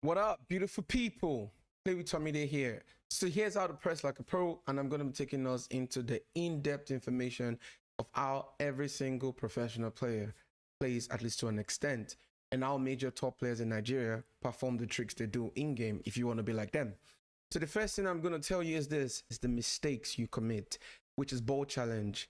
What up, beautiful people? Play with Tommy Day here. So here's how to press like a pro, and I'm going to be taking us into the in-depth information of how every single professional player plays, at least to an extent, and how major top players in Nigeria perform the tricks they do in-game if you want to be like them. So the first thing I'm going to tell you is the mistakes you commit, which is ball challenge.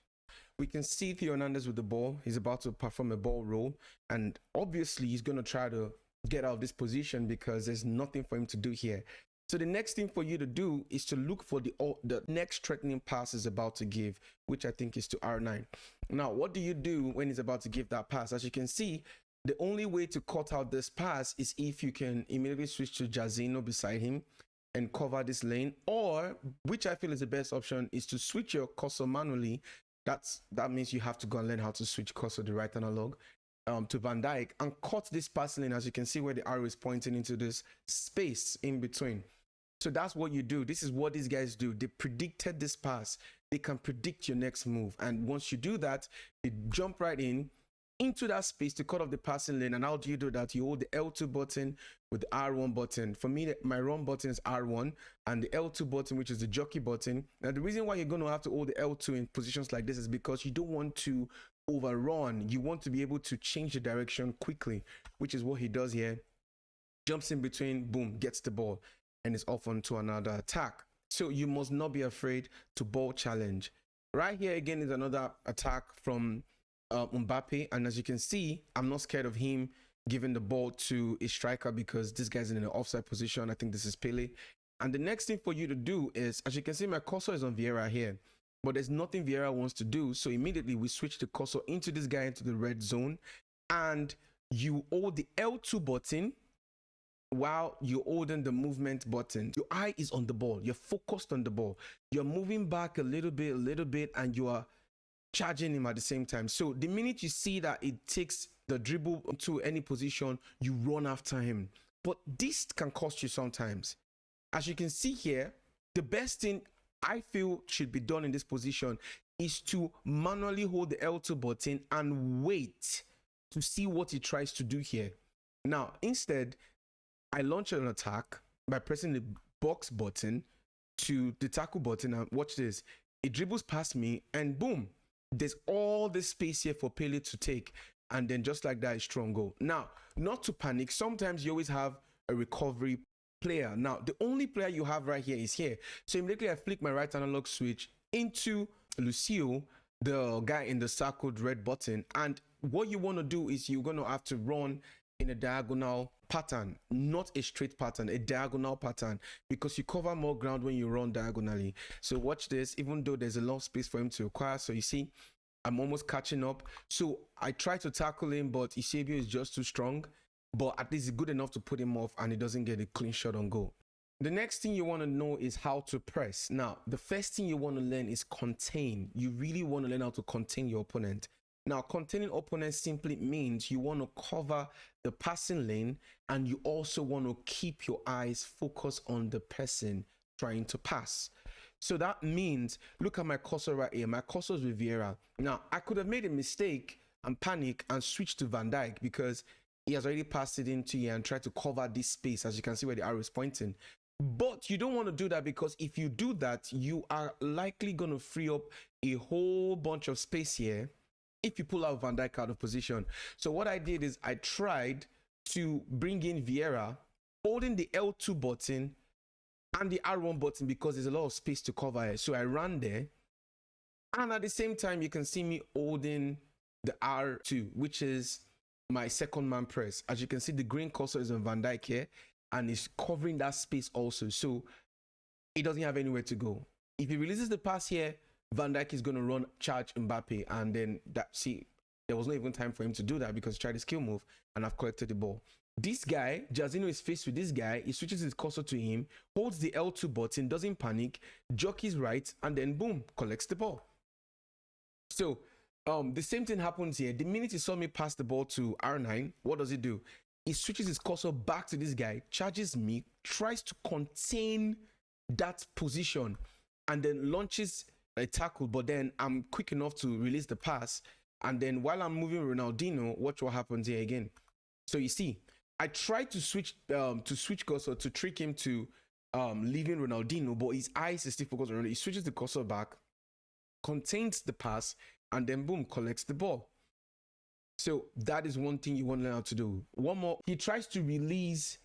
We can see Theo Hernandez with the ball. He's about to perform a ball roll, and obviously he's going to try to get out of this position because there's nothing for him to do here. So the next thing for you to do is to look for the next threatening pass is about to give, which I think is to R9. Now, what do you do when he's about to give that pass? As you can see, the only way to cut out this pass is if you can immediately switch to Jazino beside him and cover this lane, or, which I feel is the best option, is to switch your cursor manually. That means you have to go and learn how to switch cursor, the right analog, to Van Dijk, and cut this passing lane, as you can see where the arrow is pointing into this space in between. So that's what you do. This is what these guys do. They predicted this pass. They can predict your next move. And once you do that, they jump right into that space to cut off the passing lane. And how do you do that? You hold the L2 button with the R1 button. For me, my run button is R1, and the L2 button, which is the jockey button. Now, the reason why you're going to have to hold the L2 in positions like this is because you don't want to overrun. You want to be able to change the direction quickly, which is what he does here. Jumps in between, boom, gets the ball, and is off onto another attack. So you must not be afraid to ball challenge. Right here again is another attack from Mbappe, and as you can see, I'm not scared of him giving the ball to a striker because this guy's in an offside position. I think this is Pele. And the next thing for you to do is, as you can see, my cursor is on Vieira here, but there's nothing Vieira wants to do. So immediately we switch the cursor into this guy, into the red zone, and you hold the L2 button while you're holding the movement button. Your eye is on the ball. You're focused on the ball. You're moving back a little bit, and you are charging him at the same time. So the minute you see that it takes the dribble to any position, you run after him. But this can cost you sometimes. As you can see here, the best thing I feel should be done in this position is to manually hold the L2 button and wait to see what he tries to do here. Now, instead, I launch an attack by pressing the box button to the tackle button, and watch this. It dribbles past me, and boom, there's all this space here for Pele to take, and then just like that, it's strong goal. Now, not to panic. Sometimes you always have a recovery player. Now, the only player you have right here is here. So immediately I flick my right analog switch into Lucio, the guy in the circled red button, and what you want to do is you're going to have to run in a diagonal pattern, not a straight pattern, a diagonal pattern, because you cover more ground when you run diagonally. So watch this, even though there's a lot of space for him to acquire. So you see, I'm almost catching up. So I try to tackle him, but Eusebio is just too strong, but at least it's good enough to put him off, and he doesn't get a clean shot on goal. The next thing you want to know is how to press. Now, the first thing you want to learn is contain. You really want to learn how to contain your opponent. Now, containing opponents simply means you want to cover the passing lane, and you also want to keep your eyes focused on the person trying to pass. So that means, look at my cursor right here. My cursor is with Vieira. Now, I could have made a mistake and panic and switch to Van Dijk because he has already passed it into here and tried to cover this space, as you can see where the arrow is pointing. But you don't want to do that, because if you do that, you are likely going to free up a whole bunch of space here if you pull out Van Dijk out of position. So what I did is I tried to bring in Vieira, holding the L2 button and the R1 button because there's a lot of space to cover here. So I ran there, and at the same time you can see me holding the R2, which is my second man press. As you can see, the green cursor is on Van Dijk here, and it's covering that space also, so he doesn't have anywhere to go. If he releases the pass here, Van Dijk is going to run charge Mbappe, and then there was not even time for him to do that because he tried his skill move, and I've collected the ball. This guy, Jazino, is faced with this guy. He switches his cursor to him, holds the L2 button, doesn't panic, jockeys right, and then boom, collects the ball. So the same thing happens here. The minute he saw me pass the ball to R9, what does he do? He switches his cursor back to this guy, charges me, tries to contain that position, and then launches a tackle, but then I'm quick enough to release the pass, and then while I'm moving Ronaldinho, watch what happens here again. So you see, I tried to switch cursor to trick him to leaving Ronaldinho, but his eyes is still focused on Ronaldinho. He switches the cursor back, contains the pass, and then boom, collects the ball. So that is one thing you want to learn how to do. One more, he tries to release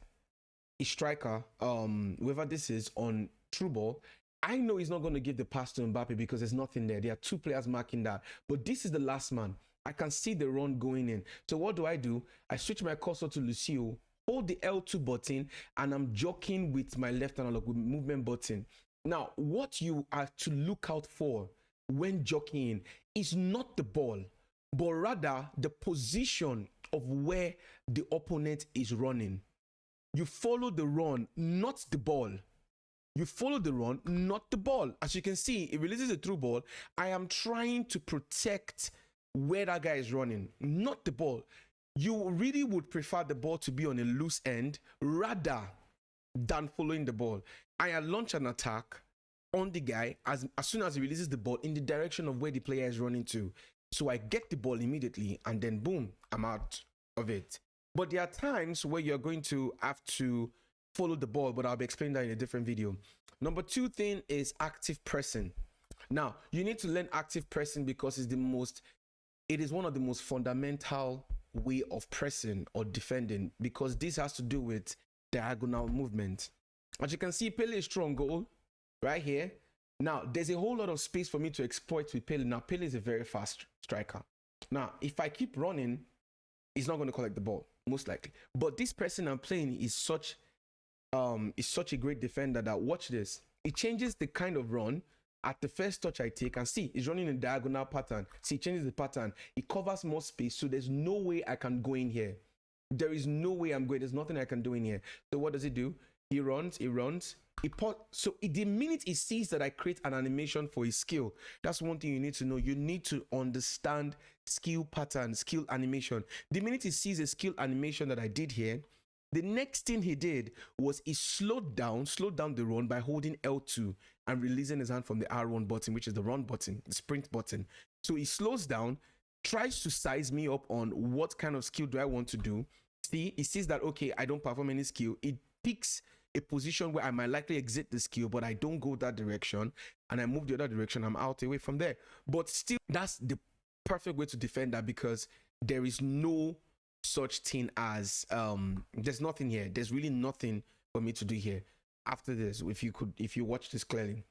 a striker, whoever this is, on through ball. I know he's not going to give the pass to Mbappe because there's nothing there. There are two players marking that. But this is the last man. I can see the run going in. So what do? I switch my cursor to Lucio, hold the L2 button, and I'm jockeying with my left analog with movement button. Now, what you are to look out for when jockeying is not the ball, but rather the position of where the opponent is running. You follow the run, not the ball. You follow the run, not the ball. As you can see, it releases a through ball. I am trying to protect where that guy is running, not the ball. You really would prefer the ball to be on a loose end rather than following the ball. I launch an attack on the guy as soon as he releases the ball in the direction of where the player is running to. So I get the ball immediately and then boom, I'm out of it. But there are times where you're going to have to follow the ball, but I'll be explaining that in a different video. Number two thing is active pressing. Now, you need to learn active pressing because it is one of the most fundamental way of pressing or defending, because this has to do with diagonal movement. As you can see, Pele is strong goal right here. Now, there's a whole lot of space for me to exploit with Pele. Now, Pele is a very fast striker. Now, if I keep running, he's not going to collect the ball, most likely. But this person I'm playing is such a great defender that, watch this. It changes the kind of run. At the first touch I take, and see, he's running in a diagonal pattern. See, it changes the pattern. It covers more space, so there's no way I can go in here. There is no way I'm going. There's nothing I can do in here. So what does he do? He runs. So the minute he sees that I create an animation for his skill, that's one thing you need to know. You need to understand skill pattern, skill animation. The minute he sees a skill animation that I did here, the next thing he did was he slowed down the run by holding L2 and releasing his hand from the R1 button, which is the run button, the sprint button. So he slows down, tries to size me up on what kind of skill do I want to do. See, he sees that, okay, I don't perform any skill. It picks a position where I might likely exit the skill, but I don't go that direction, and I move the other direction, I'm out away from there. But still, that's the perfect way to defend that, because there is no such thing as there's nothing here. There's really nothing for me to do here. After this, if you watch this clearly,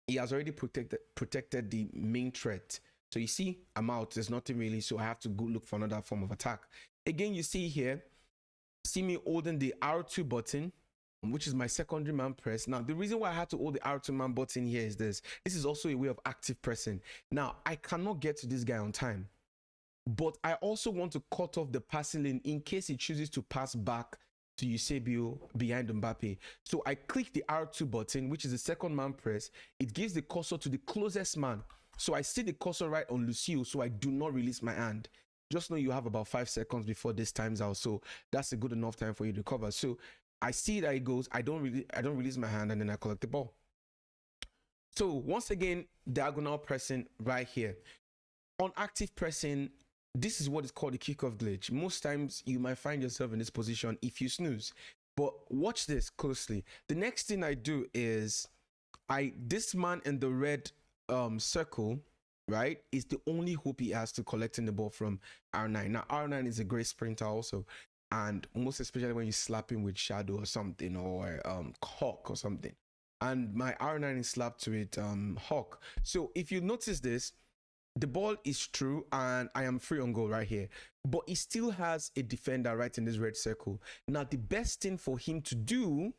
he has already protected the main threat. So you see, I'm out. There's nothing really, so I have to go look for another form of attack. Again, you see here, see me holding the R2 button, which is my secondary man press. Now, the reason why I had to hold the R2 man button here is this is also a way of active pressing. Now, I cannot get to this guy on time, but I also want to cut off the passing lane in case he chooses to pass back to Eusebio behind Mbappe. So I click the R2 button, which is the second man press. It gives the cursor to the closest man. So I see the cursor right on Lucio, so I do not release my hand. Just know you have about 5 seconds before this times out. So that's a good enough time for you to cover. So I see that it goes, I don't release my hand, and then I collect the ball. So once again, diagonal pressing right here. On active pressing, this is what is called the kickoff glitch. Most times you might find yourself in this position if you snooze. But watch this closely. The next thing I do is this man in the red circle, right, is the only hope he has to collecting the ball from R9. Now R9 is a great sprinter also, and most especially when you slap him with Shadow or something, or Hawk or something. And my R9 is slapped to it Hawk. So if you notice this, the ball is true and I am free on goal right here, but he still has a defender right in this red circle. Now the best thing for him to do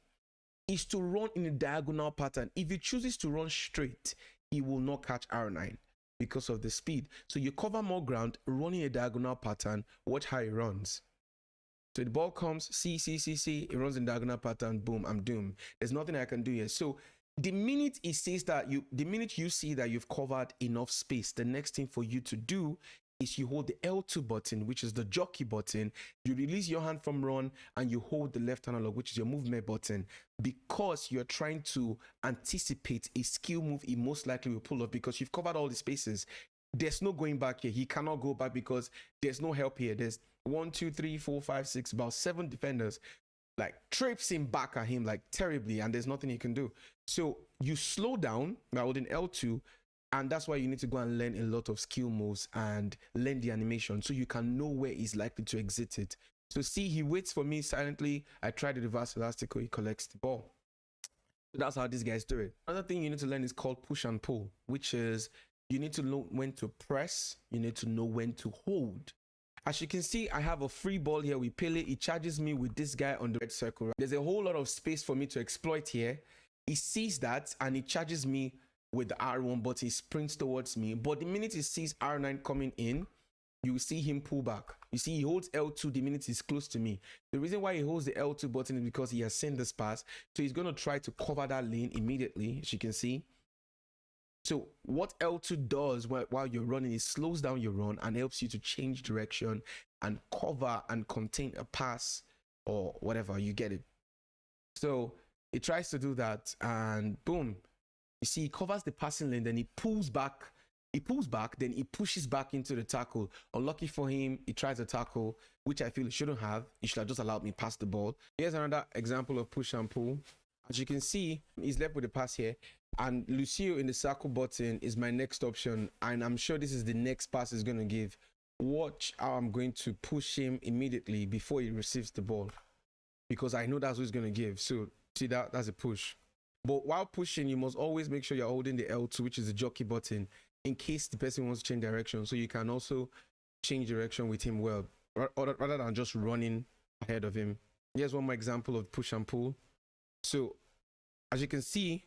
is to run in a diagonal pattern. If he chooses to run straight, he will not catch R9 because of the speed. So you cover more ground, running a diagonal pattern. Watch how he runs. So the ball comes, see, it runs in diagonal pattern, boom, I'm doomed. There's nothing I can do here. So the minute it says that the minute you see that you've covered enough space, the next thing for you to do is you hold the L2 button, which is the jockey button. You release your hand from run and you hold the left analog, which is your movement button, because you're trying to anticipate a skill move he most likely will pull off, because you've covered all the spaces. There's no going back here. He cannot go back because there's no help here. 1, 2, 3, 4, 5, 6, about 7 defenders like traipsing back at him like terribly, and there's nothing he can do. So you slow down by holding L2, and that's why you need to go and learn a lot of skill moves and learn the animation so you can know where he's likely to exit it. So see, he waits for me silently. I try the reverse elastical, he collects the ball. So that's how these guys do it. Another thing you need to learn is called push and pull, which is you need to know when to press, you need to know when to hold. As you can see, I have a free ball here with Pele. He charges me with this guy on the red circle. There's a whole lot of space for me to exploit here. He sees that and he charges me with the R1, but he sprints towards me. But the minute he sees R9 coming in, you will see him pull back. You see, he holds L2 the minute he's close to me. The reason why he holds the L2 button is because he has seen this pass. So he's going to try to cover that lane immediately, as you can see. So what L2 does while you're running is slows down your run and helps you to change direction and cover and contain a pass or whatever, you get it. So it tries to do that and boom. You see, he covers the passing lane, then he pulls back, then he pushes back into the tackle. Unlucky for him, he tries a tackle, which I feel he shouldn't have. He should have just allowed me pass the ball. Here's another example of push and pull. As you can see, he's left with the pass here. And Lucio in the circle button is my next option. And I'm sure this is the next pass he's going to give. Watch how I'm going to push him immediately before he receives the ball. Because I know that's what he's going to give. So, see, that's a push. But while pushing, you must always make sure you're holding the L2, which is the jockey button, in case the person wants to change direction. So you can also change direction with him well, rather than just running ahead of him. Here's one more example of push and pull. So, as you can see,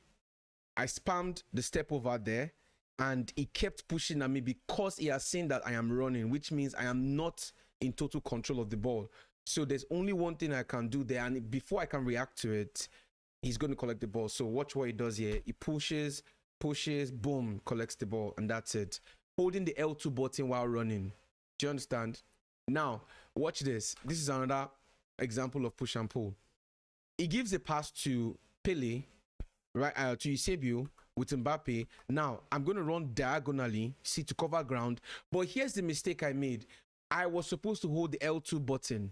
I spammed the step over there and he kept pushing at me because he has seen that I am running, which means I am not in total control of the ball. So there's only one thing I can do there, and before I can react to it, he's going to collect the ball. So watch what he does here. He pushes, boom, collects the ball, and that's it. Holding the L2 button while running. Do you understand? Now, watch this. This is another example of push and pull. He gives a pass to Pele, right, to Eusebio with Mbappe. Now, I'm going to run diagonally, see, to cover ground. But here's the mistake I made. I was supposed to hold the L2 button,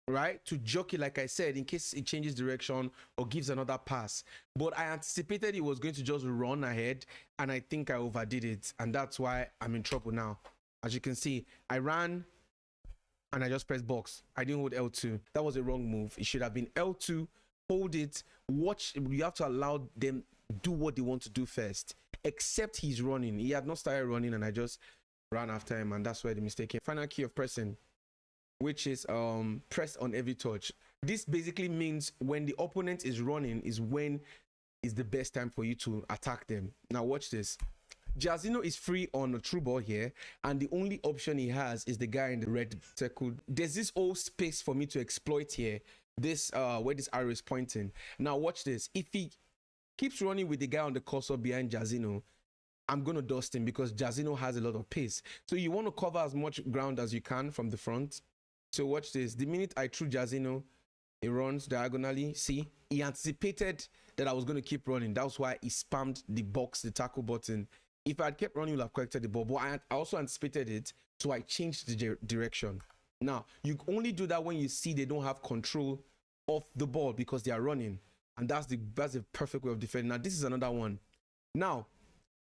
right, to jockey, like I said, in case it changes direction or gives another pass. But I anticipated he was going to just run ahead, and I think I overdid it. And that's why I'm in trouble now. As you can see, I ran and I just pressed box. I didn't hold L2. That was a wrong move. It should have been L2. Hold it, watch. You have to allow them do what they want to do first, except he's running. He had not started running and I just ran after him, and that's where the mistake came. Final key of pressing, which is press on every touch. This basically means when the opponent is running is when is the best time for you to attack them. Now watch this. Jazino is free on a true ball here, and the only option he has is the guy in the red circle. There's this whole space for me to exploit here. This where this arrow is pointing. Now watch this. If he keeps running with the guy on the cursor behind Jazino, I'm gonna dust him because Jazino has a lot of pace. So you want to cover as much ground as you can from the front. So watch this. The minute I threw Jazino, he runs diagonally. See, he anticipated that I was gonna keep running. That's why he spammed the box, the tackle button. If I had kept running, he would have collected the ball. But I also anticipated it, so I changed the direction. Now, you only do that when you see they don't have control of the ball because they are running. And that's the perfect way of defending. Now, this is another one. Now,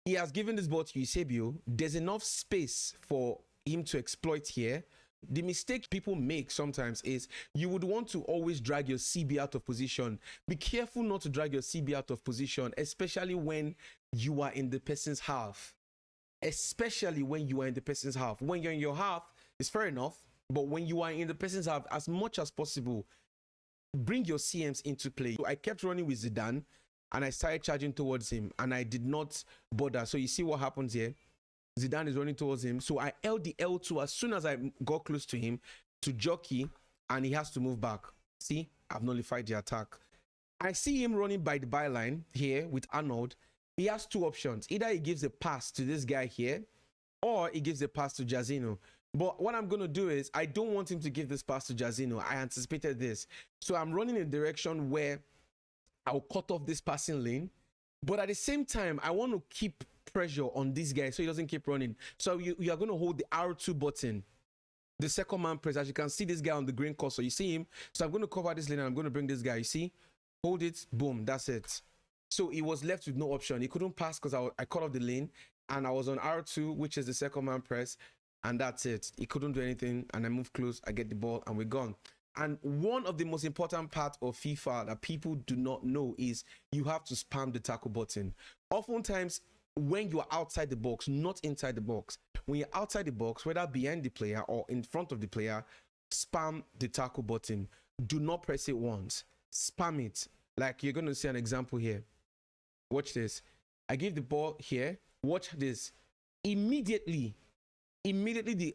he has given this ball to Eusebio. There's enough space for him to exploit here. The mistake people make sometimes is you would want to always drag your CB out of position. Be careful not to drag your CB out of position, especially when you are in the person's half. Especially when you are in the person's half. When you're in your half, it's fair enough. But when you are in the person's half, as much as possible, bring your CMs into play. So I kept running with Zidane and I started charging towards him and I did not bother. So you see what happens here? Zidane is running towards him. So I held the L2 as soon as I got close to him to jockey, and he has to move back. See, I've nullified the attack. I see him running by the byline here with Arnold. He has two options. Either he gives a pass to this guy here or he gives a pass to Jazino. But what I'm going to do is, I don't want him to give this pass to Jazino. I anticipated this. So I'm running in a direction where I'll cut off this passing lane. But at the same time, I want to keep pressure on this guy so he doesn't keep running. So you are going to hold the R2 button. the second man press. As you can see, this guy on the green cursor, you see him. So I'm going to cover this lane and I'm going to bring this guy. You see, hold it, boom, that's it. So he was left with no option. He couldn't pass because I cut off the lane and I was on R2, which is the second man press, and that's it. He couldn't do anything, and I move close, I get the ball, and we're gone. And one of the most important parts of FIFA that people do not know is you have to spam the tackle button. Oftentimes, when you are outside the box, not inside the box, when you're outside the box, whether behind the player or in front of the player, spam the tackle button. Do not press it once. Spam it. Like you're going to see an example here. Watch this. I give the ball here. Watch this. Immediately the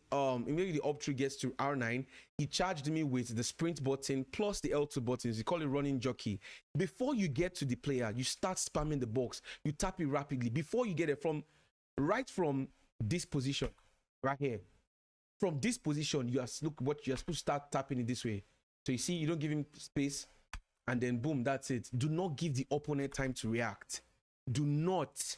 up tree gets to R9. He charged me with the sprint button plus the L2 buttons. You call it running jockey. Before you get to the player, you start spamming the box. You tap it rapidly. Before you get it right from this position, right here. From this position, you're supposed to start tapping it this way. So you see, you don't give him space, and then boom, that's it. Do not give the opponent time to react. Do not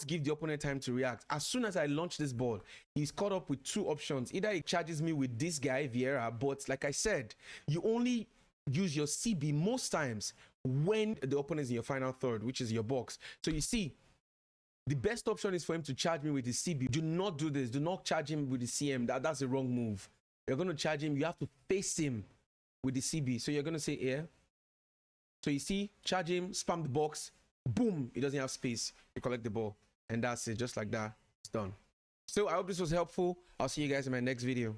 give the opponent time to react. As soon as I launch this ball, he's caught up with two options. Either he charges me with this guy, Vieira, but like I said, you only use your CB most times when the opponent is in your final third, which is your box. So you see, the best option is for him to charge me with his CB. Do not do this. Do not charge him with the CM. That's a wrong move. You're going to charge him. You have to face him with the CB. So you're going to say here. So you see, charge him, spam the box. Boom, he doesn't have space. You collect the ball, and that's it. Just like that, it's done. So I hope this was helpful. I'll see you guys in my next video.